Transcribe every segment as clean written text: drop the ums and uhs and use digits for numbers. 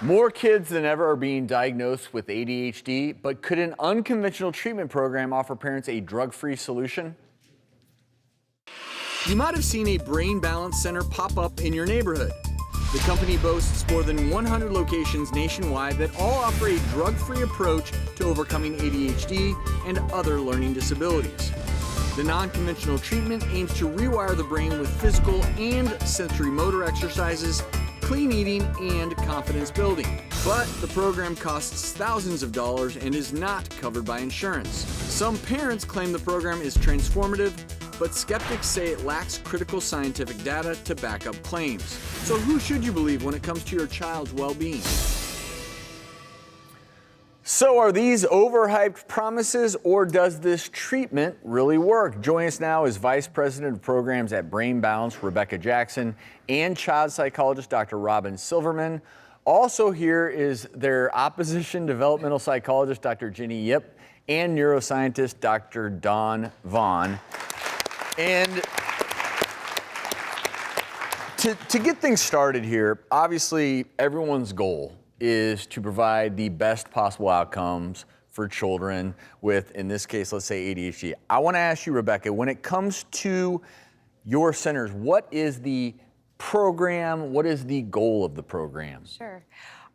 More kids than ever are being diagnosed with ADHD, but could an unconventional treatment program offer parents a drug-free solution? You might have seen a brain balance center pop up in your neighborhood. The company boasts more than 100 locations nationwide that all offer a drug-free approach to overcoming ADHD and other learning disabilities. The non-conventional treatment aims to rewire the brain with physical and sensory motor exercises, clean eating, and confidence building. But the program costs thousands of dollars and is not covered by insurance. Some parents claim the program is transformative, but skeptics say it lacks critical scientific data to back up claims. So who should you believe when it comes to your child's well-being? So are these overhyped promises, or does this treatment really work? Joining us now is Vice President of Programs at Brain Balance, Rebecca Jackson, and child psychologist, Dr. Robyn Silverman. Also here is their opposition developmental psychologist, Dr. Ginny Yip, and neuroscientist, Dr. Dawn Vaughn. And to get things started here, obviously everyone's goal is to provide the best possible outcomes for children with, in this case, let's say ADHD. I want to ask you, Rebecca, when it comes to your centers, what is the program? What is the goal of the program? Sure.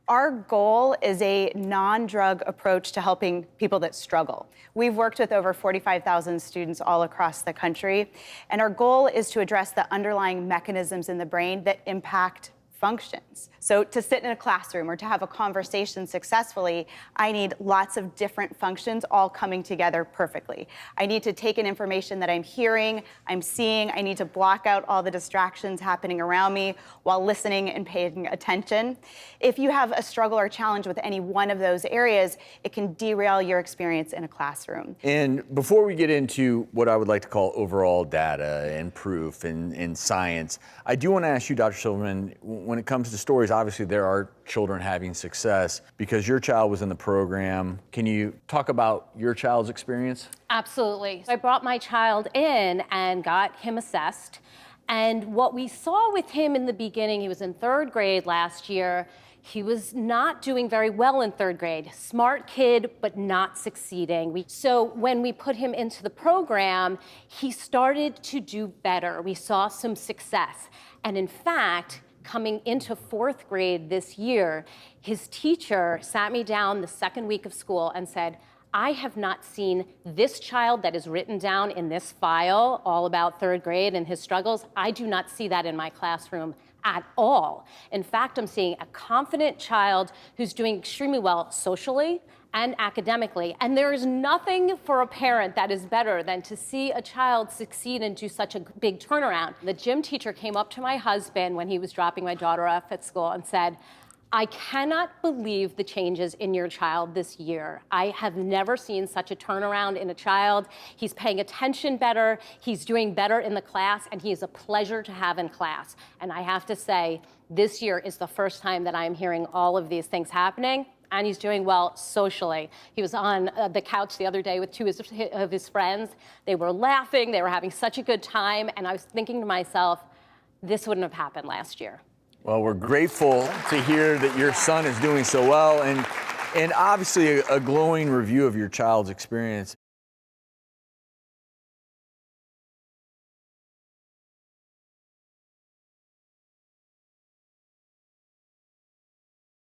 Our goal is a non-drug approach to helping people that struggle. We've worked with over 45,000 students all across the country, and our goal is to address the underlying mechanisms in the brain that impact functions. So to sit in a classroom or to have a conversation successfully, I need lots of different functions all coming together perfectly. I need to take in information that I'm hearing, I'm seeing, I need to block out all the distractions happening around me while listening and paying attention. If you have a struggle or challenge with any one of those areas, it can derail your experience in a classroom. And before we get into what I would like to call overall data and proof and science, I do want to ask you, Dr. Silverman, when it comes to stories, obviously there are children having success. Because your child was in the program, can you talk about your child's experience? Absolutely. I brought my child in and got him assessed. And what we saw with him in the beginning, he was in 3rd grade last year. He was not doing very well in 3rd grade. Smart kid, but not succeeding. So when we put him into the program, he started to do better. We saw some success. And in fact, coming into 4th grade this year, his teacher sat me down the 2nd week of school and said, I have not seen this child that is written down in this file all about 3rd grade and his struggles. I do not see that in my classroom at all. In fact, I'm seeing a confident child who's doing extremely well socially and academically. And there is nothing for a parent that is better than to see a child succeed and do such a big turnaround. The gym teacher came up to my husband when he was dropping my daughter off at school and said, I cannot believe the changes in your child this year. I have never seen such a turnaround in a child. He's paying attention better, he's doing better in the class, and he is a pleasure to have in class. And I have to say, this year is the first time that I'm hearing all of these things happening. And he's doing well socially. He was on the couch the other day with 2 of his friends. They were laughing, they were having such a good time, and I was thinking to myself, this wouldn't have happened last year. Well, we're grateful to hear that your son is doing so well, and obviously a glowing review of your child's experience.